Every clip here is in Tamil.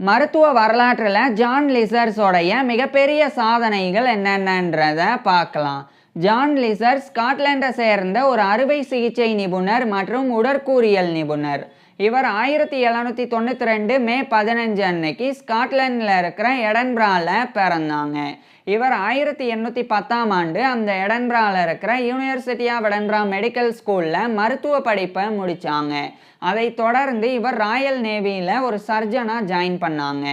மருத்துவ வரலாற்றில் ஜான் லிசர்ஸோடைய மிகப்பெரிய சாதனைகள் என்னென்னன்றத பார்க்கலாம். ஜான் லிசர் ஸ்காட்லாண்டை சேர்ந்த ஒரு அறுவை சிகிச்சை நிபுணர் மற்றும் உடற்கூறியல் நிபுணர். இவர் 1792 மே 15 அன்னைக்கு ஸ்காட்லாண்டில் இருக்கிற எடன்பரால பிறந்தாங்க. இவர் 1810ஆம் ஆண்டு அந்த எடன்பரால இருக்கிற யூனிவர்சிட்டி ஆஃப் எடன்பரா மெடிக்கல் ஸ்கூலில் மருத்துவ படிப்பை முடித்தாங்க. அதை தொடர்ந்து இவர் ராயல் நேவியில் ஒரு சர்ஜனாக ஜாயின் பண்ணாங்க.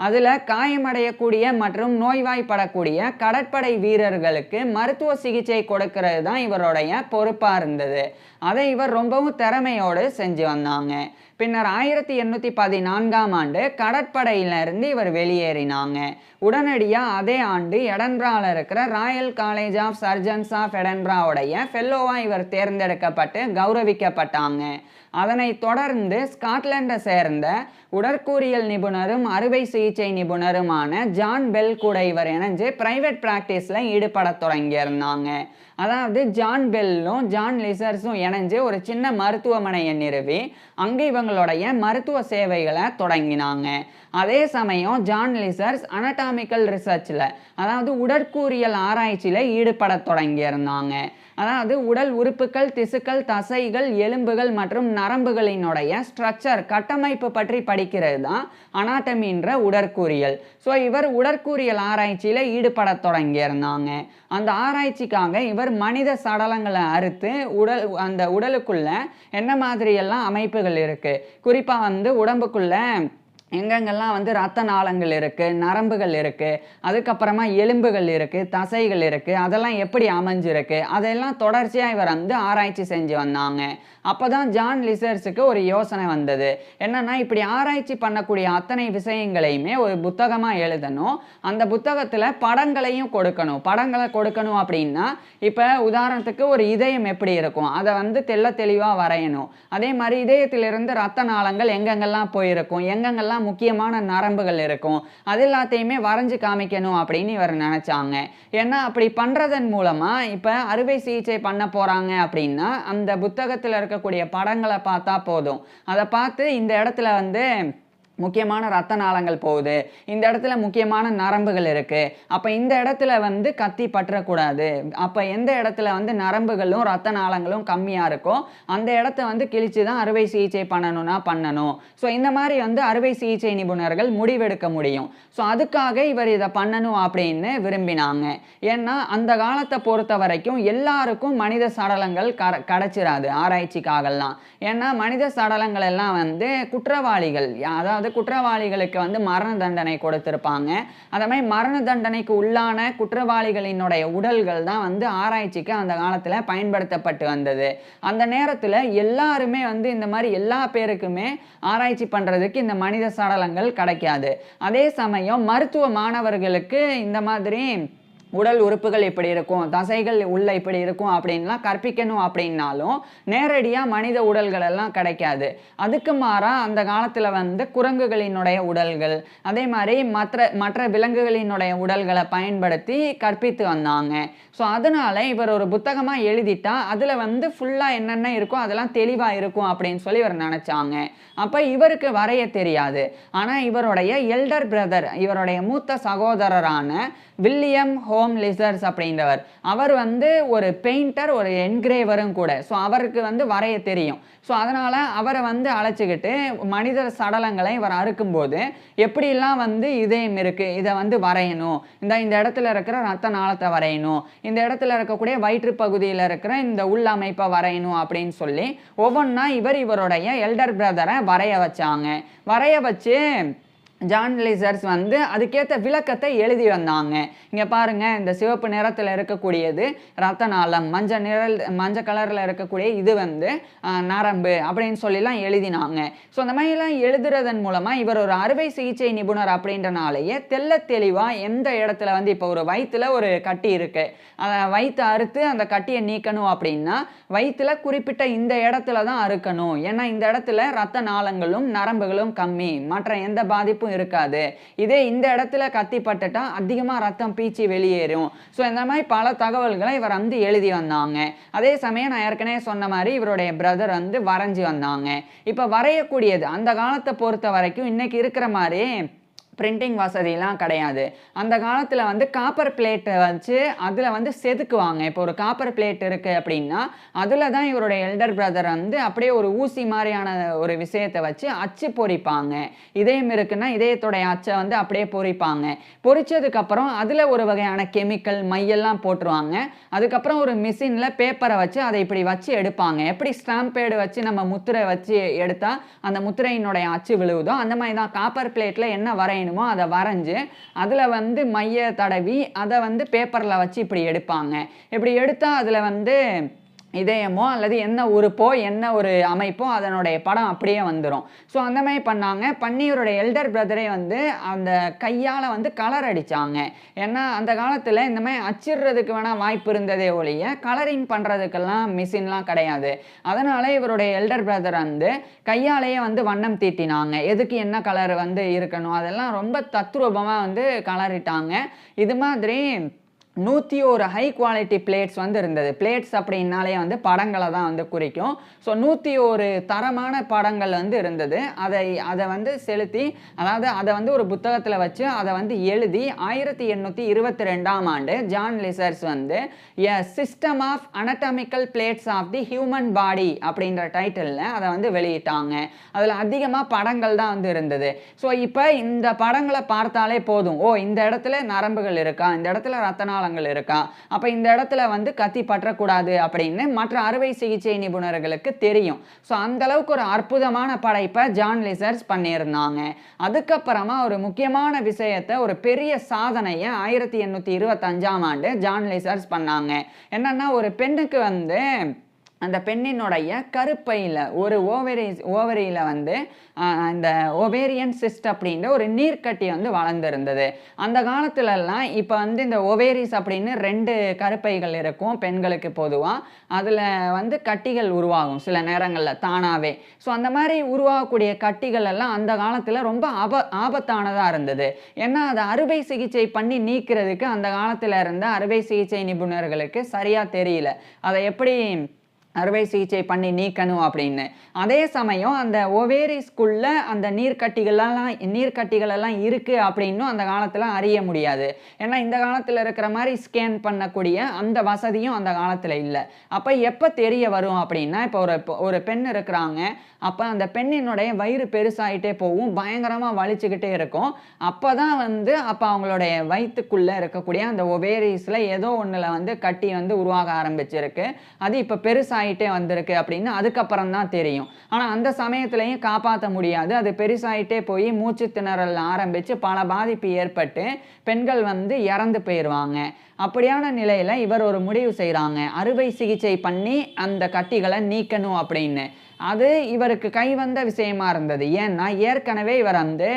அதில் காயமடையக்கூடிய மற்றும் நோய்வாய்ப்படக்கூடிய கடற்படை வீரர்களுக்கு மருத்துவ சிகிச்சை கொடுக்கறது தான் இவருடைய பொறுப்பாக இருந்தது. அதை இவர் ரொம்பவும் திறமையோடு செஞ்சு வந்தாங்க. பின்னர் 1814ஆம் ஆண்டு கடற்படையிலிருந்து இவர் வெளியேறினாங்க. உடனடியாக அதே ஆண்டு எடன்பரால இருக்கிற Royal College of Surgeons of எடன்பராவுடைய ஃபெல்லோவாக இவர் தேர்ந்தெடுக்கப்பட்டு கௌரவிக்கப்பட்டாங்க. அதனை தொடர்ந்து ஸ்காட்லாண்டை சேர்ந்த உடற்கூறியல் நிபுணரும் அறுவை சிகிச்சை நிபுணருமான ஜான் பெல் கூட இவர் இணைஞ்சு பிரைவேட் பிராக்டிஸில் ஈடுபட தொடங்கியிருந்தாங்க. அதாவது ஜான் பெல்லும் ஜான் லிசர்ஸும் இணைஞ்சு ஒரு சின்ன மருத்துவமனையை நிறுவி அங்கே இவங்களுடைய மருத்துவ சேவைகளை தொடங்கினாங்க. அதே சமயம் ஜான் லிசர்ஸ் அனடாமிக்கல் ரிசர்ச்சில், அதாவது உடற்கூறியல் ஆராய்ச்சியில் ஈடுபட தொடங்கியிருந்தாங்க. அதாவது உடல் உறுப்புகள், திசுக்கள், தசைகள், எலும்புகள் மற்றும் நரம்புகளினுடைய ஸ்ட்ரக்சர், கட்டமைப்பு பற்றி படிக்கிறது தான் அனாட்டமின்ற உடற்கூறியல். ஸோ இவர் உடற்கூறியல் ஆராய்ச்சியில் ஈடுபட தொடங்கியிருந்தாங்க. அந்த ஆராய்ச்சிக்காக இவர் மனித சடலங்களை அறுத்து அந்த உடலுக்குள்ள என்ன மாதிரியெல்லாம் அமைப்புகள் இருக்குது, குறிப்பாக உடம்புக்குள்ள எங்கெங்கெல்லாம் ரத்த நாளங்கள் இருக்குது, நரம்புகள் இருக்குது, அதுக்கப்புறமா எலும்புகள் இருக்குது, தசைகள் இருக்குது, அதெல்லாம் எப்படி அமைஞ்சிருக்கு, அதெல்லாம் தொடர்ச்சியாக இவர் ஆராய்ச்சி செஞ்சு வந்தாங்க. அப்போ தான் ஜான் லிசர்ஸுக்கு ஒரு யோசனை வந்தது. என்னென்னா, இப்படி ஆராய்ச்சி பண்ணக்கூடிய அத்தனை விஷயங்களையுமே ஒரு புத்தகமாக எழுதணும், அந்த புத்தகத்தில் படங்களையும் கொடுக்கணும். படங்களை கொடுக்கணும் அப்படின்னா, இப்போ உதாரணத்துக்கு ஒரு இதயம் எப்படி இருக்கும் அதை தெள்ள தெளிவாக வரையணும். அதே மாதிரி இதயத்திலிருந்து ரத்த நாளங்கள் எங்கெங்கெல்லாம் போயிருக்கும், எங்கெங்கெல்லாம் முக்கியமான நரம்புகள் இருக்கும், அது எல்லாத்தையுமே வரைஞ்சு காமிக்கணும் அப்படின்னு இவர் நினைச்சாங்க. ஏன்னா அப்படி பண்றதன் மூலமா இப்ப அறுவை சிகிச்சை பண்ண போறாங்க அப்படின்னா அந்த புத்தகத்தில் இருக்கக்கூடிய படங்களை பார்த்தா போதும். அதை பார்த்து இந்த இடத்துல முக்கியமான ரத்த நாளங்கள் போகுது, இந்த இடத்துல முக்கியமான நரம்புகள் இருக்குது, அப்போ இந்த இடத்துல கத்தி பற்றக்கூடாது, அப்போ எந்த இடத்துல நரம்புகளும் ரத்த நாளங்களும் கம்மியாக இருக்கோ அந்த இடத்த கிழிச்சு தான் அறுவை சிகிச்சை பண்ணணும்னா பண்ணணும். ஸோ இந்த மாதிரி அறுவை சிகிச்சை நிபுணர்கள் முடிவெடுக்க முடியும். ஸோ அதுக்காக இவர் இதை பண்ணணும் அப்படின்னு விரும்பினாங்க. ஏன்னா அந்த காலத்தை பொறுத்த வரைக்கும் எல்லாருக்கும் மனித சடலங்கள் கிடைச்சிடாது ஆராய்ச்சிக்காகலாம். ஏன்னா மனித சடலங்கள் எல்லாம் குற்றவாளிகள், அதாவது குற்றவாளிகளுக்கு மரண தண்டனை கொடுத்திருப்பாங்க. அதே மாதிரி மரண தண்டனைக்கு உள்ளான குற்றவாளிகளினுடைய உடல்கள் தான் ஆராய்ச்சிக்கு அந்த காலத்துல பயன்படுத்தப்பட்டு வந்தது. அந்த நேரத்துல எல்லாருமே இந்த மாதிரி எல்லா பேருக்குமே ஆராய்ச்சி பண்றதுக்கு இந்த மனித சடலங்கள் கிடைக்காது. அதே சமயம் மருத்துவ மாணவர்களுக்கு இந்த மாதிரி உடல் உறுப்புகள் இப்படி இருக்கும், தசைகள் உள்ள இப்படி இருக்கும் அப்படின்லாம் கற்பிக்கணும் அப்படின்னாலும் நேரடியாக மனித உடல்கள் எல்லாம் கிடைக்காது. அதுக்கு மாறாக அந்த காலத்தில் குரங்குகளினுடைய உடல்கள், அதே மாதிரி மற்ற விலங்குகளினுடைய உடல்களை பயன்படுத்தி கற்பித்து வந்தாங்க. ஸோ அதனால இவர் ஒரு புத்தகமாக எழுதிட்டா அதில் ஃபுல்லாக என்னென்ன இருக்கோ அதெல்லாம் தெளிவாக இருக்கும் அப்படின்னு சொல்லி இவர் நினச்சாங்க. அப்போ இவருக்கு வரைய தெரியாது. ஆனால் இவருடைய எல்டர் பிரதர், இவருடைய மூத்த சகோதரரான வில்லியம் ஹோம் லிசர்ஸ் அப்படின்றவர், அவர் ஒரு பெயிண்டர், ஒரு என்கிரேவரும் கூட. ஸோ அவருக்கு வரைய தெரியும். ஸோ அதனால் அவரை அழைச்சிக்கிட்டு மனித சடலங்களை இவர் அறுக்கும்போது எப்படிலாம் இதயம் இருக்குது, இதை வரையணும், இந்த இடத்துல இருக்கிற ரத்த நாளத்தை வரையணும், இந்த இடத்துல இருக்கக்கூடிய வயிற்று பகுதியில் இருக்கிற இந்த உள் அமைப்பை வரையணும் அப்படின்னு சொல்லி ஒவ்வொன்றா இவருடைய எல்டர் பிரதரை வரைய வச்சாங்க. வரைய வச்சு ஜான் லிசர்ஸ் அதுக்கேற்ற விளக்கத்தை எழுதி வந்தாங்க. இங்கே பாருங்கள், இந்த சிவப்பு நிறத்தில் இருக்கக்கூடியது ரத்த நாளம், மஞ்சள் கலரில் இருக்கக்கூடிய இது நரம்பு அப்படின்னு சொல்லிலாம் எழுதினாங்க. ஸோ அந்த மாதிரிலாம் எழுதுறதன் மூலமாக இவர் ஒரு அறுவை சிகிச்சை நிபுணர் அப்படின்றனாலேயே தெள்ள தெளிவாக எந்த இடத்துல இப்போ ஒரு வயிற்றுல ஒரு கட்டி இருக்குது, அதை வயிற்று அறுத்து அந்த கட்டியை நீக்கணும் அப்படின்னா வயிற்றுல குறிப்பிட்ட இந்த இடத்துல தான் அறுக்கணும். ஏன்னா இந்த இடத்துல ரத்த நாளங்களும் நரம்புகளும் கம்மி, மற்ற எந்த பாதிப்பும் இழப்பும் இருக்காது. இதே இந்த இடத்துல கத்தி பட்டுட்டா அதிகமாக ரத்தம் பீச்சி வெளியேறும். ஸோ இந்த மாதிரி பல தகவல்களை இவர் வந்து எழுதி வந்தாங்க. அதே சமயம் நான் ஏற்கனவே சொன்ன மாதிரி இவருடைய பிரதர் வந்து வரைஞ்சி வந்தாங்க. இப்போ வரையக்கூடியது அந்த காலத்தை பொறுத்த வரைக்கும் இன்னைக்கு இருக்கிற மாதிரி பிரிண்டிங் வசதிலாம் கிடையாது. அந்த காலத்தில் வந்து காப்பர் பிளேட்டை வச்சு அதில் வந்து செதுக்குவாங்க. இப்போ ஒரு காப்பர் பிளேட் இருக்குது அப்படின்னா அதில் தான் இவருடைய எல்டர் பிரதர் வந்து அப்படியே ஒரு ஊசி மாதிரியான ஒரு விஷயத்தை வச்சு அச்சு பொறிப்பாங்க. இதயம் இருக்குன்னா இதயத்துடைய அச்சை வந்து அப்படியே பொறிப்பாங்க. பொறிச்சதுக்கப்புறம் அதில் ஒரு வகையான கெமிக்கல் மையெல்லாம் போட்டுருவாங்க. அதுக்கப்புறம் ஒரு மிஷினில் பேப்பரை வச்சு அதை இப்படி வச்சு எடுப்பாங்க. எப்படி ஸ்டாம்ப் பேடு வச்சு நம்ம முத்திரை வச்சு எடுத்தால் அந்த முத்திரையினுடைய அச்சு விழுவுதோ அந்த மாதிரி தான் காப்பர் பிளேட்டில் என்ன வரையணும் அதை வரைஞ்சு அதில் வந்து மைய தடவி அதை வந்து பேப்பரில் வச்சு இப்படி எடுப்பாங்க. இப்படி எடுத்தால் அதில் வந்து இதயமோ அல்லது என்ன உறுப்போ என்ன ஒரு அமைப்போ அதனுடைய படம் அப்படியே வந்துடும். ஸோ அந்த மாதிரி பண்ணாங்க. பண்ணி இவருடைய எல்டர் பிரதரே வந்து அந்த கையால் வந்து கலர் அடித்தாங்க. ஏன்னா அந்த காலத்தில் இந்த மாதிரி அச்சிடுறதுக்கு வேணால் வாய்ப்பு இருந்ததே ஒழிய கலரிங் பண்ணுறதுக்கெல்லாம் மிஷின்லாம் கிடையாது. அதனால் இவருடைய எல்டர் பிரதர் வந்து கையாலேயே வந்து வண்ணம் தீட்டினாங்க. எதுக்கு என்ன கலர் வந்து இருக்கணும் அதெல்லாம் ரொம்ப தத்ரூபமாக வந்து கலரிட்டாங்க. இது மாதிரி 101 ஹை குவாலிட்டி பிளேட்ஸ் வந்து இருந்தது. பிளேட்ஸ் அப்படின்னாலே வந்து படங்களை தான் வந்து குறிக்கும். ஸோ 101 தரமான படங்கள் வந்து இருந்தது. அதை வந்து செலுத்தி அதாவது அதை வந்து ஒரு புத்தகத்தில் வச்சு அதை வந்து எழுதி 1822ஆம் ஆண்டு ஜான் லிசர்ஸ் வந்து a system of anatomical plates of the human body அப்படின்ற டைட்டிலில் அதை வந்து வெளியிட்டாங்க. அதில் அதிகமாக படங்கள் தான் வந்து இருந்தது. ஸோ இப்போ இந்த படங்களை பார்த்தாலே போதும், ஓ இந்த இடத்துல நரம்புகள் இருக்கா, இந்த இடத்துல ரத்த நாளங்கள் இருக்கா, அப்ப இந்த இடத்துல வந்து கத்தி பற்றக்கூடாது அப்படின்னு மற்ற அறுவை சிகிச்சை நிபுணர்களுக்கு தெரியும். ஸோ அந்த அளவுக்கு ஒரு அற்புதமான படைப்பை ஜான் லிசர்ஸ் பண்ணியிருந்தாங்க. அதுக்கப்புறமா ஒரு முக்கியமான விஷயத்தை ஒரு பெரிய சாதனையை 1825ஆம் ஆண்டு ஜான் லிசர்ஸ் பண்ணாங்க. என்னன்னா ஒரு பெண்ணுக்கு வந்து அந்த பெண்ணினுடைய கருப்பையில் ஒரு ஓவரியில் வந்து இந்த ஓவேரியன் சிஸ்ட் அப்படின்ற ஒரு நீர்க்கட்டி வந்து வளர்ந்துருந்தது. அந்த காலத்துலலாம் இப்போ வந்து இந்த ஓவேரிஸ் அப்படின்னு 2 கருப்பைகள் இருக்கும் பெண்களுக்கு பொதுவாக. அதில் வந்து கட்டிகள் உருவாகும் சில நேரங்களில் தானாகவே. ஸோ அந்த மாதிரி உருவாகக்கூடிய கட்டிகள் எல்லாம் அந்த காலத்தில் ரொம்ப ஆபத்தானதாக இருந்தது. ஏன்னா அதை அறுவை சிகிச்சை பண்ணி நீக்கிறதுக்கு அந்த காலத்தில் இருந்த அறுவை சிகிச்சை நிபுணர்களுக்கு சரியாக தெரியல அதை எப்படி அறுவை சிகிச்சை பண்ணி நீக்கணும் அப்படின்னு. அதே சமயம் அந்த ஓவேரிஸ்குள்ள அந்த நீர்க்கட்டிகள் எல்லாம் இருக்குது அப்படின்னும் அந்த காலத்தில் அறிய முடியாது. ஏன்னா இந்த காலத்தில் இருக்கிற மாதிரி ஸ்கேன் பண்ணக்கூடிய அந்த வசதியும் அந்த காலத்தில் இல்லை. அப்போ எப்போ தெரிய வரும் அப்படின்னா இப்போ ஒரு பெண் இருக்கிறாங்க, அப்போ அந்த பெண்ணினுடைய வயிறு பெருசாகிட்டே போகும், பயங்கரமாக வலிச்சுக்கிட்டே இருக்கும். அப்போ தான் வந்து அப்போ அவங்களுடைய வயிற்றுக்குள்ளே இருக்கக்கூடிய அந்த ஓவேரிஸில் ஏதோ ஒன்றில் வந்து கட்டி வந்து உருவாக ஆரம்பிச்சிருக்கு, அது இப்போ பெருசாகிட்டே வந்திருக்கு அப்படின்னு அதுக்கப்புறம் தான் தெரியும். ஆனால் அந்த சமயத்துலையும் காப்பாற்ற முடியாது, அது பெருசாகிட்டே போய் மூச்சு திணறல் ஆரம்பித்து பல பாதிப்பு ஏற்பட்டு பெண்கள் வந்து இறந்து போயிடுவாங்க. அப்படியான நிலையில் இவர் ஒரு முடிவு செய்கிறாங்க, அறுவை சிகிச்சை பண்ணி அந்த கட்டிகளை நீக்கணும் அப்படின்னு. அது இவருக்கு கைவந்த விஷயமா இருந்தது. ஏன்னா ஏற்கனவே இவர் வந்து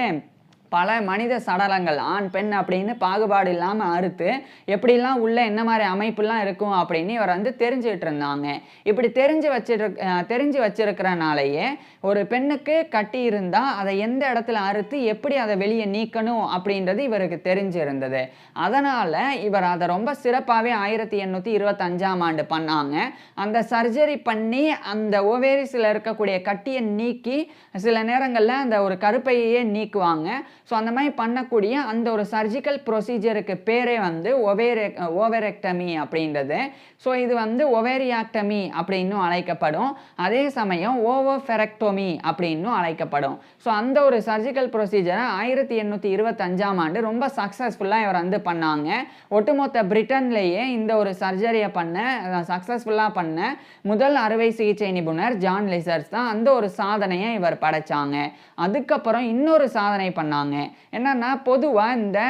பல மனித சடலங்கள் ஆண் பெண் அப்படின்னு பாகுபாடு இல்லாமல் அறுத்து எப்படிலாம் உள்ள என்ன மாதிரி அமைப்புலாம் இருக்கும் அப்படின்னு இவர் வந்து தெரிஞ்சுக்கிட்டு இருந்தாங்க. இப்படி தெரிஞ்சு வச்சிருக்கிறனாலேயே ஒரு பெண்ணுக்கு கட்டி இருந்தால் அதை எந்த இடத்துல அறுத்து எப்படி அதை வெளியே நீக்கணும் அப்படின்றது இவருக்கு தெரிஞ்சிருந்தது. அதனால் இவர் அதை ரொம்ப சிறப்பாகவே 1825ஆம் ஆண்டு பண்ணாங்க. அந்த சர்ஜரி பண்ணி அந்த ஓவேரிஸில் இருக்கக்கூடிய கட்டியை நீக்கி சில நேரங்களில் அந்த ஒரு கருப்பையே நீக்குவாங்க. ஸோ அந்த மாதிரி பண்ணக்கூடிய அந்த ஒரு சர்ஜிக்கல் ப்ரொசீஜருக்கு பேரே வந்து ஓவேரெக்டமி அப்படின்றது. ஸோ இது வந்து ஒவேரியாக்டமி அப்படின்னும் அழைக்கப்படும். அதே சமயம் ஓவோஃபெரக்டோமி அப்படின்னும் அழைக்கப்படும். ஸோ அந்த ஒரு சர்ஜிக்கல் ப்ரொசீஜரை 1825ஆம் ஆண்டு ரொம்ப சக்ஸஸ்ஃபுல்லாக இவர் வந்து பண்ணாங்க. ஒட்டுமொத்த பிரிட்டன்லேயே இந்த ஒரு சர்ஜரியை சக்ஸஸ்ஃபுல்லாக பண்ண முதல் அறுவை சிகிச்சை நிபுணர் ஜான் லிசர்ஸ் தான். அந்த ஒரு சாதனையை இவர் படைச்சாங்க. அதுக்கப்புறம் இன்னொரு சாதனை பண்ணாங்க. என்னன்னா பொதுவாக இந்த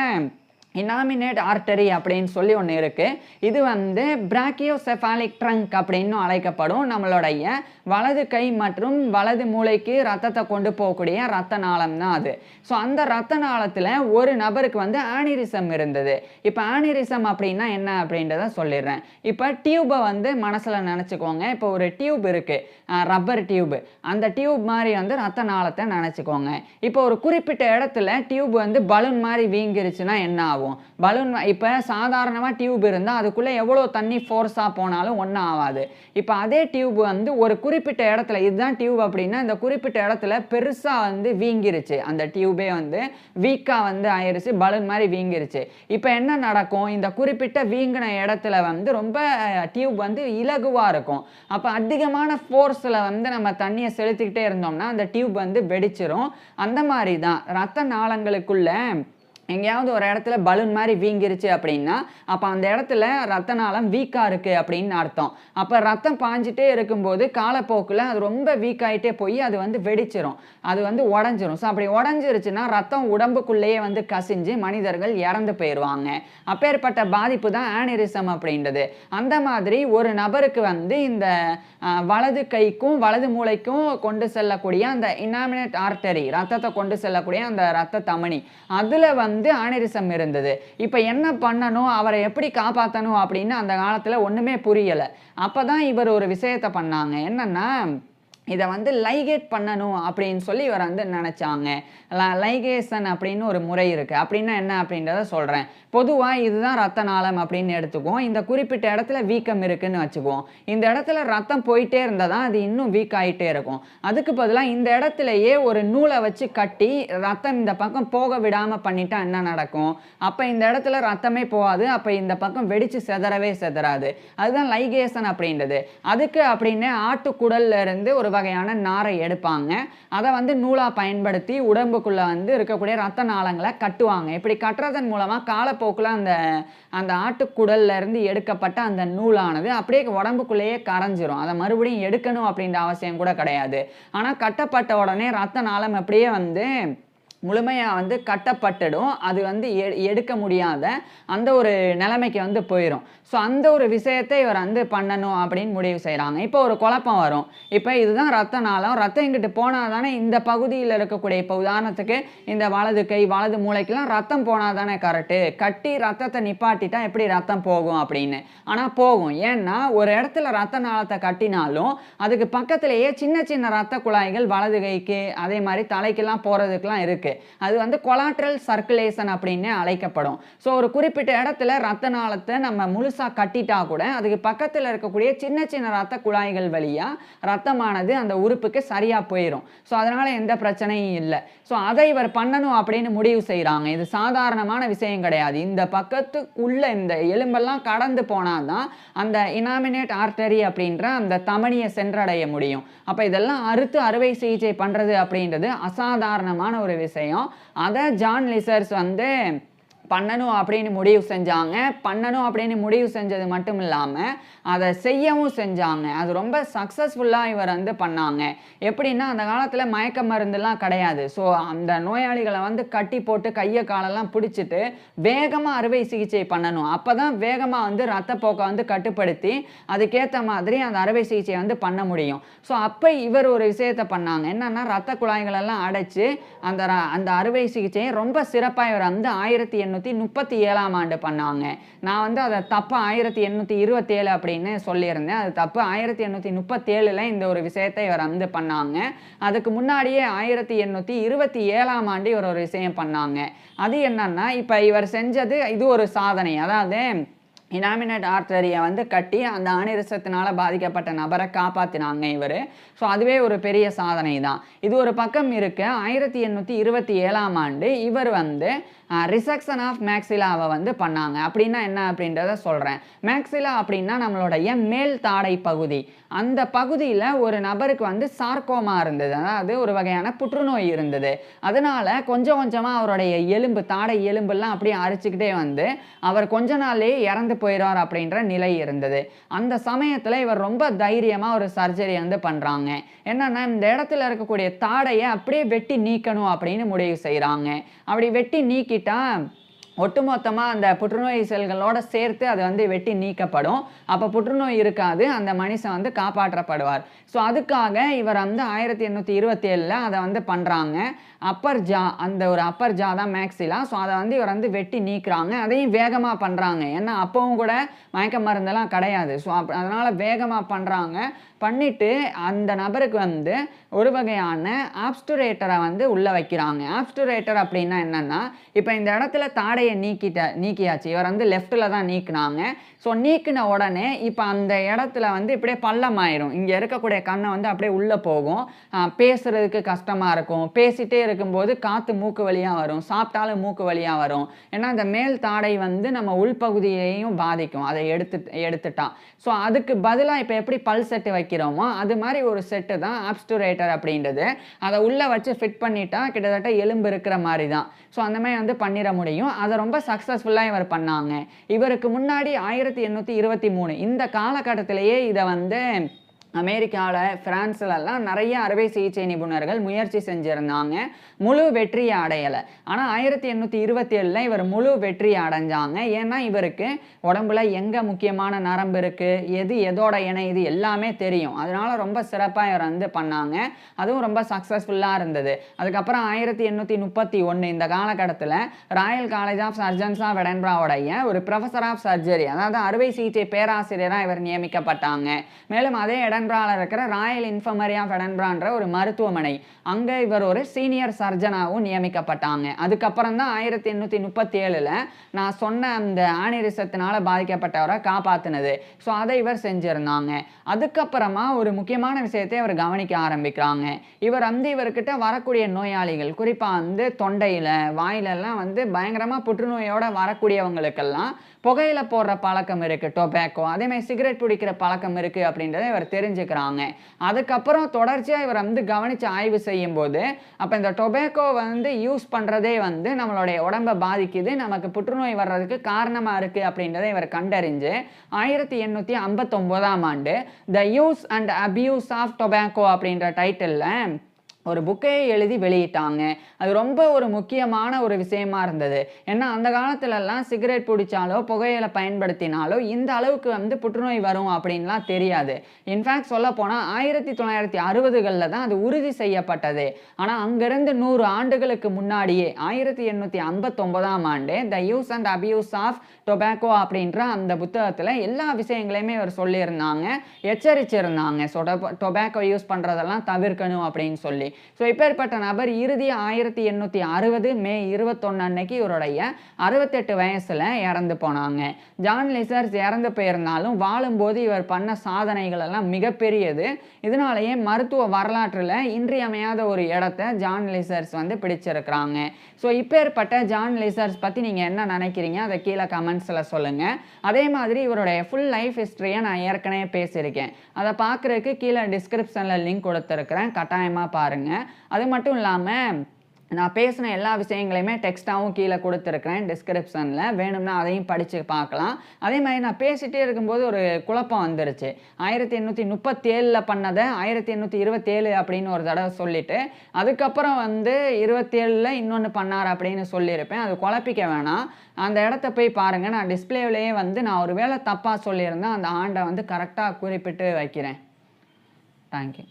இனாமினேட் ஆர்டரி அப்படின்னு சொல்லி ஒன்று இருக்குது. இது வந்து பிராக்கியோசெஃபாலிக் ட்ரங்க் அப்படின்னு அழைக்கப்படும். நம்மளுடைய வலது கை மற்றும் வலது மூளைக்கு ரத்தத்தை கொண்டு போகக்கூடிய ரத்த நாளம் தான் அது. ஸோ அந்த ரத்த நாளத்தில் ஒரு நபருக்கு வந்து ஆனிரிசம் இருந்தது. இப்போ ஆனிரிசம் அப்படின்னா என்ன அப்படின்றத சொல்லிடுறேன். இப்போ டியூபை வந்து மனசில் நினச்சிக்கோங்க. இப்போ ஒரு டியூப் இருக்குது, ரப்பர் டியூப். அந்த டியூப் மாதிரி வந்து ரத்த நாளத்தை நினச்சிக்கோங்க. இப்போ ஒரு குறிப்பிட்ட இடத்துல டியூப் வந்து பலூன் மாதிரி வீங்கிருச்சுன்னா என்ன ஆகும்? பலூன் இப்போ சாதாரணமாக டியூப் இருந்தால் அதுக்குள்ளே எவ்வளோ தண்ணி ஃபோர்ஸாக போனாலும் ஒன்றும் ஆகாது. இப்போ அதே டியூப் வந்து ஒரு குறிப்பிட்ட இடத்துல, இதுதான் டியூப் அப்படின்னா இந்த குறிப்பிட்ட இடத்துல பெருசாக வந்து வீங்கிருச்சு. அந்த டியூபே வந்து வீக்காக வந்து ஆயிடுச்சு, பலூன் மாதிரி வீங்கிருச்சு. இப்போ என்ன நடக்கும்? இந்த குறிப்பிட்ட வீங்கின இடத்துல வந்து ரொம்ப டியூப் வந்து இலகுவாக இருக்கும். அப்போ அதிகமான ஃபோர்ஸில் வந்து நம்ம தண்ணியை செலுத்திக்கிட்டே இருந்தோம்னா அந்த டியூப் வந்து வெடிச்சிரும். அந்த மாதிரி தான் ரத்த நாளங்களுக்குள்ள எங்கேயாவது ஒரு இடத்துல பலூன் மாதிரி வீங்கிருச்சு அப்படின்னா அப்போ அந்த இடத்துல ரத்த நாளம் வீக்காக இருக்குது அப்படின்னு அர்த்தம். அப்போ ரத்தம் பாஞ்சிட்டே இருக்கும்போது காலப்போக்கில் அது ரொம்ப வீக் ஆகிட்டே போய் அது வந்து வெடிச்சிரும், அது வந்து உடஞ்சிரும். ஸோ அப்படி உடஞ்சிருச்சுன்னா ரத்தம் உடம்புக்குள்ளேயே வந்து கசிஞ்சு மனிதர்கள் இறந்து போயிடுவாங்க. அப்பேற்பட்ட பாதிப்பு தான் ஆனிரிசம் அப்படின்றது. அந்த மாதிரி ஒரு நபருக்கு வந்து இந்த வலது கைக்கும் வலது மூளைக்கும் கொண்டு செல்லக்கூடிய அந்த இனாமினேட் ஆர்டரி, ரத்தத்தை கொண்டு செல்லக்கூடிய அந்த ரத்த தமனி, அதில் வந்து ஆனிரிசம் இருந்தது. இப்போ என்ன பண்ணணும், அவரை எப்படி காப்பாற்றணும் அப்படின்னு அந்த காலத்தில் ஒன்றுமே புரியலை. அப்போ தான் இவர் ஒரு விஷயத்தை பண்ணாங்க. என்னன்னா, இதை வந்து லைகேட் பண்ணணும் அப்படின்னு சொல்லி இவர் வந்து நினச்சாங்க. லைகேஷன் அப்படின்னு ஒரு முறை இருக்குது. அப்படின்னா என்ன அப்படின்றத சொல்கிறேன். பொதுவாக இதுதான் ரத்த நாளம் அப்படின்னு எடுத்துக்குவோம். இந்த குறிப்பிட்ட இடத்துல வீக்கம் இருக்குதுன்னு வச்சுக்குவோம். இந்த இடத்துல ரத்தம் போயிட்டே இருந்தால் தான் அது இன்னும் வீக் ஆகிட்டே இருக்கும். அதுக்கு பதிலாக இந்த இடத்துலையே ஒரு நூலை வச்சு கட்டி ரத்தம் இந்த பக்கம் போக விடாமல் பண்ணிட்டா என்ன நடக்கும்? அப்போ இந்த இடத்துல ரத்தமே போகாது. அப்போ இந்த பக்கம் வெடித்து செதறவே செதறாது. அதுதான் லைகேஷன் அப்படின்றது. அதுக்கு அப்படின்னு ஆட்டுக்குடல்ல இருந்து ஒரு வகையான நாரை எடுப்பாங்க. அதை வந்து நூலாக பயன்படுத்தி உடம்புக்குள்ளே வந்து இருக்கக்கூடிய ரத்த நாளங்களை கட்டுவாங்க. இப்படி கட்டுறதன் மூலமாக காலப்போக்கில் அந்த ஆட்டுக்குடல்ல இருந்து எடுக்கப்பட்ட அந்த நூலானது அப்படியே உடம்புக்குள்ளேயே கரைஞ்சிரும். அதை மறுபடியும் எடுக்கணும் அப்படின்ற அவசியம் கூட கிடையாது. ஆனால் கட்டப்பட்ட உடனே ரத்த நாளம் அப்படியே வந்து முழுமையாக வந்து கட்டப்பட்டுடும். அது வந்து எடுக்க முடியாத அந்த ஒரு நிலைமைக்கு வந்து போயிடும். ஸோ அந்த ஒரு விஷயத்தை இவர் வந்து பண்ணணும் அப்படின்னு முடிவு செய்கிறாங்க. இப்போ ஒரு குழப்பம் வரும். இப்போ இதுதான் ரத்த நாளம், ரத்தம் இங்கிட்டு போனால் தானே இந்த பகுதியில் இருக்கக்கூடிய, இப்போ உதாரணத்துக்கு இந்த வலது கை வலது மூளைக்கெல்லாம் ரத்தம் போனால் தானே கரெக்டு, கட்டி ரத்தத்தை நிப்பாட்டிட்டா எப்படி ரத்தம் போகும் அப்படின்னு. ஆனால் போகும். ஏன்னா ஒரு இடத்துல ரத்த நாளத்தை கட்டினாலும் அதுக்கு பக்கத்திலேயே சின்ன சின்ன ரத்த குழாய்கள் வலது கைக்கு அதே மாதிரி தலைக்கெல்லாம் போகிறதுக்கெல்லாம் இருக்குது. அது வந்து கொலாட்ரல் சர்க்குலேஷன் அப்படின்னு அழைக்கப்படும். ஸோ ஒரு குறிப்பிட்ட இடத்துல ரத்த நாளத்தை நம்ம முழுசாக கட்டிட்டா கூட அதுக்கு பக்கத்தில் இருக்கக்கூடிய சின்ன சின்ன ரத்த குழாய்கள் வழியாக ரத்தமானது அந்த உறுப்புக்கு சரியாக போயிடும். ஸோ அதனால் எந்த பிரச்சனையும் இல்லை. ஸோ அதை இவர் பண்ணணும் அப்படின்னு முடிவு செய்கிறாங்க. இது சாதாரணமான விஷயம் கிடையாது. இந்த பக்கத்துக்குள்ள இந்த எலும்பெல்லாம் கடந்து போனால் தான் அந்த இனாமினேட் ஆர்டரி அப்படின்ற அந்த தமனியை சென்றடைய முடியும். அப்போ இதெல்லாம் அறுத்து அறுவை சிகிச்சை பண்ணுறது அப்படின்றது அசாதாரணமான ஒரு விஷயம். அதை ஜான் லிசர்ஸ் வந்து பண்ணணும் அப்படின்னு முடிவு செஞ்சாங்க. பண்ணணும் அப்படின்னு முடிவு செஞ்சது மட்டும் இல்லாமல் அதை செய்யவும் செஞ்சாங்க. அது ரொம்ப சக்ஸஸ்ஃபுல்லாக இவர் வந்து பண்ணாங்க. எப்படின்னா அந்த காலத்தில் மயக்க மருந்துலாம் கிடையாது. ஸோ அந்த நோயாளிகளை வந்து கட்டி போட்டு கையை காலெல்லாம் பிடிச்சிட்டு வேகமாக அறுவை சிகிச்சை பண்ணணும். அப்போ தான் வேகமாக வந்து ரத்தப்போக்கை வந்து கட்டுப்படுத்தி அதுக்கேற்ற மாதிரி அந்த அறுவை சிகிச்சையை வந்து பண்ண முடியும். ஸோ அப்போ இவர் ஒரு விஷயத்தை பண்ணாங்க. என்னென்னா ரத்த குழாய்களெல்லாம் அடைச்சி அந்த அறுவை சிகிச்சையை ரொம்ப சிறப்பாக இவர் வந்து 1837ஆம் ஆண்டு பண்ணாங்க. நான் வந்து அதை தப்பாக 1827 அப்படின்னு சொல்லியிருந்தேன். அது தப்பு. 1837 இந்த ஒரு விஷயத்தை இவர் வந்து பண்ணாங்க. அதுக்கு முன்னாடியே 1827ஆம் ஆண்டு இவர் ஒரு விஷயம் பண்ணாங்க. அது என்னன்னா, இப்போ இவர் செஞ்சது இது ஒரு சாதனை. அதாவது இனாமினேட் ஆர்டரியை வந்து கட்டி அந்த ஆனிரிசத்தினால பாதிக்கப்பட்ட நபரை காப்பாற்றினாங்க இவர். ஸோ அதுவே ஒரு பெரிய சாதனை தான். இது ஒரு பக்கம் இருக்க 1827ஆம் ஆண்டு இவர் வந்து ரிசெக்ஷன் ஆஃப் மேக்ஸிலாவை வந்து பண்ணாங்க. அப்படின்னா என்ன அப்படின்றத சொல்கிறேன். மேக்ஸிலா அப்படின்னா நம்மளுடைய மேல் தாடை பகுதி. அந்த பகுதியில் ஒரு நபருக்கு வந்து சார்கோமா இருந்தது, அதாவது ஒரு வகையான புற்றுநோய் இருந்தது. அதனால் கொஞ்சம் கொஞ்சமாக அவருடைய எலும்பு, தாடை எலும்பெல்லாம் அப்படியே அரிச்சுக்கிட்டே வந்து அவர் கொஞ்ச நாள்லேயே இறந்து போயிடுவார் அப்படின்ற நிலை இருந்தது. அந்த சமயத்தில் இவர் ரொம்ப தைரியமாக ஒரு சர்ஜரி வந்து பண்ணுறாங்க. என்னன்னா, இந்த இடத்துல இருக்கக்கூடிய தாடையை அப்படியே வெட்டி நீக்கணும் அப்படின்னு முடிவு செய்கிறாங்க. அப்படி வெட்டி நீக்கிட்டா ஒட்டுமொத்தமாக அந்த புற்றுநோய் செல்களோட சேர்த்து அது வந்து வெட்டி நீக்கப்படும். அப்போ புற்றுநோய் இருக்காது, அந்த மனுஷன் வந்து காப்பாற்றப்படுவார். ஸோ அதுக்காக இவர் வந்து 1827ல் அதை வந்து பண்ணுறாங்க. அந்த ஒரு அப்பர் ஜா தான் மேக்ஸிலா. ஸோ அதை வந்து இவர் வந்து வெட்டி நீக்குறாங்க. அதையும் வேகமாக பண்ணுறாங்க. ஏன்னா அப்பவும் கூட மயக்க மருந்தெல்லாம் கிடையாது. ஸோ அதனால் வேகமாக பண்ணுறாங்க. பண்ணிட்டு அந்த நபருக்கு வந்து ஒரு வகையான ஆப்ஸ்டுரேட்டரை வந்து உள்ளே வைக்கிறாங்க. ஆப்ஸ்டுரேட்டர் அப்படின்னா என்னென்னா, இப்போ இந்த இடத்துல தாடையை நீக்கியாச்சு. இவர் வந்து லெஃப்ட்டில் தான் நீக்கினாங்க. ஸோ நீக்கின உடனே இப்போ அந்த இடத்துல வந்து இப்படியே பள்ளமாயிரும். இங்கே இருக்கக்கூடிய கண்ணை வந்து அப்படியே உள்ளே போகும். பேசுறதுக்கு கஷ்டமாக இருக்கும். பேசிகிட்டே இருக்கும்போது காற்று மூக்கு வழியாக வரும். சாப்பிட்டாலும் மூக்கு வழியாக வரும். ஏன்னா அந்த மேல் தாடை வந்து நம்ம உள்பகுதியையும் பாதிக்கும், அதை எடுத்துட்டா. ஸோ அதுக்கு பதிலாக இப்போ எப்படி பல் செட்டு வைக்கிறோமோ அது மாதிரி ஒரு செட்டு தான் ஆப்ஸ்டுரேட்டர் அப்படின்றது. அதை உள்ளே வச்சு ஃபிட் பண்ணிட்டா கிட்டத்தட்ட எலும்பு இருக்கிற மாதிரி தான். ஸோ அந்த மாதிரி வந்து பண்ணிட முடியும். அதை ரொம்ப சக்ஸஸ்ஃபுல்லாக இவர் பண்ணாங்க. இவருக்கு முன்னாடி 1823 இந்த காலகட்டத்திலேயே இதை வந்து அமெரிக்காவில், பிரான்ஸ்லலாம் நிறைய அறுவை சிகிச்சை நிபுணர்கள் முயற்சி செஞ்சுருந்தாங்க. முழு வெற்றியை அடையலை. ஆனால் 1827ல் இவர் முழு வெற்றி அடைஞ்சாங்க. ஏன்னா இவருக்கு உடம்புல எங்கே முக்கியமான நரம்பு இருக்குது, எது எதோட இணையுது எல்லாமே தெரியும். அதனால ரொம்ப சிறப்பாக இவர் வந்து பண்ணாங்க. அதுவும் ரொம்ப சக்ஸஸ்ஃபுல்லாக இருந்தது. அதுக்கப்புறம் 1831 இந்த காலகட்டத்தில் Royal College of Surgeons of எடன்பராவுடைய ஒரு ப்ரொஃபஸர் ஆஃப் சர்ஜரி, அதாவது அறுவை சிகிச்சை பேராசிரியராக இவர் நியமிக்கப்பட்டாங்க. மேலும் அதே எடன்பராவில் இருக்கிற ராயல் இன்ஃபர்மரி ஆஃப் எடன்பரான்ற ஒரு மருத்துவமனை, அங்கே இவர் ஒரு சீனியர் சர்ஜனாகவும் நியமிக்கப்பட்டாங்க. அதுக்கப்புறம் தான் 1837ல் நான் சொன்ன அந்த ஆனிரிசத்தினால பாதிக்கப்பட்டவரை காப்பாற்றினது. ஸோ அதை இவர் செஞ்சுருந்தாங்க. அதுக்கப்புறமா ஒரு முக்கியமான விஷயத்தை இவர் கவனிக்க ஆரம்பிக்கிறாங்க. இவர் வந்து இவர்கிட்ட வரக்கூடிய நோயாளிகள், குறிப்பாக வந்து தொண்டையில், வாயிலெல்லாம் வந்து பயங்கரமாக புற்றுநோயோடு வரக்கூடியவங்களுக்கெல்லாம் புகையில போடுற பழக்கம் இருக்குது, டொபேக்கோ, அதேமாதிரி சிகரெட் பிடிக்கிற பழக்கம் இருக்குது அப்படின்றத இவர் தெரிஞ்சுக்கிறாங்க. அதுக்கப்புறம் தொடர்ச்சியாக இவர் வந்து கவனித்து ஆய்வு செய்யும்போது, அப்போ இந்த டொபேக்கோ வந்து யூஸ் பண்ணுறதே வந்து நம்மளுடைய உடம்பை பாதிக்குது, நமக்கு புற்றுநோய் வர்றதுக்கு காரணமாக இருக்குது அப்படின்றத இவர் கண்டறிஞ்சு 1859ஆம் ஆண்டு the use and abuse of tobacco அப்படின்ற டைட்டிலில் ஒரு புக்கையை எழுதி வெளியிட்டாங்க. அது ரொம்ப ஒரு முக்கியமான ஒரு விஷயமா இருந்தது. ஏன்னா அந்த காலத்துலலாம் சிகரெட் பிடிச்சாலோ புகையிலை பயன்படுத்தினாலோ இந்த அளவுக்கு வந்து புற்றுநோய் வரும் அப்படின்லாம் தெரியாது. இன்ஃபேக்ட் சொல்ல போனால் 1960களில் தான் அது உறுதி செய்யப்பட்டது. ஆனால் அங்கிருந்து 100 ஆண்டுகளுக்கு முன்னாடியே 1859ஆம் ஆண்டு the use and abuse of tobacco அப்படின்ற அந்த புத்தகத்தில் எல்லா விஷயங்களையுமே அவர் சொல்லியிருந்தாங்க, எச்சரிச்சிருந்தாங்க. ஸோ டொபேக்கோ யூஸ் பண்ணுறதெல்லாம் தவிர்க்கணும் அப்படின்னு சொல்லி. ஸோ இப்பேற்பட்ட நபர் இறுதி 1860 மே 21 அன்னைக்கு இவருடைய 68 வயசில் இறந்து போனாங்க. ஜான் லிசர்ஸ் இறந்து போயிருந்தாலும் வாழும்போது இவர் பண்ண சாதனைகள் எல்லாம் மிகப்பெரியது. இதனாலேயே மருத்துவ வரலாற்றில் இன்றியமையாத ஒரு இடத்தை ஜான் லிசர்ஸ் வந்து பிடிச்சிருக்கிறாங்க. ஸோ இப்பேற்பட்ட ஜான் லிசர்ஸ் பற்றி நீங்கள் என்ன நினைக்கிறீங்க அதை கீழே கமெண்ட்ஸில் சொல்லுங்கள். அதே மாதிரி இவருடைய ஃபுல் லைஃப் ஹிஸ்ட்ரியை நான் ஏற்கனவே பேசியிருக்கேன். அதை பார்க்குறதுக்கு கீழே டிஸ்கிரிப்ஷனில் லிங்க் கொடுத்துருக்குறேன், கட்டாயமாக பாருங்கள். அது மட்டும் இல்லாமல் நான் பேசின எல்லா விஷயங்களையுமே டெக்ஸ்ட்டாகவும் கீழே கொடுத்துருக்குறேன் டிஸ்கிரிப்ஷனில், வேணும்னா அதையும் படித்து பார்க்கலாம். அதே மாதிரி நான் பேசிகிட்டே இருக்கும்போது ஒரு குழப்பம் வந்துருச்சு. 1837ல் பண்ணதை 1827 அப்படின்னு ஒரு தடவை சொல்லிவிட்டு அதுக்கப்புறம் வந்து 27ல் இன்னொன்று பண்ணார் அப்படின்னு சொல்லியிருப்பேன். அது குழப்பிக்க வேணாம், அந்த இடத்த போய் பாருங்கள். நான் டிஸ்பிளேவிலேயே வந்து நான் ஒரு வேளை தப்பாக சொல்லியிருந்தேன், அந்த ஆண்டை வந்து கரெக்டாக குறிப்பிட்டு வைக்கிறேன். தேங்க்யூ.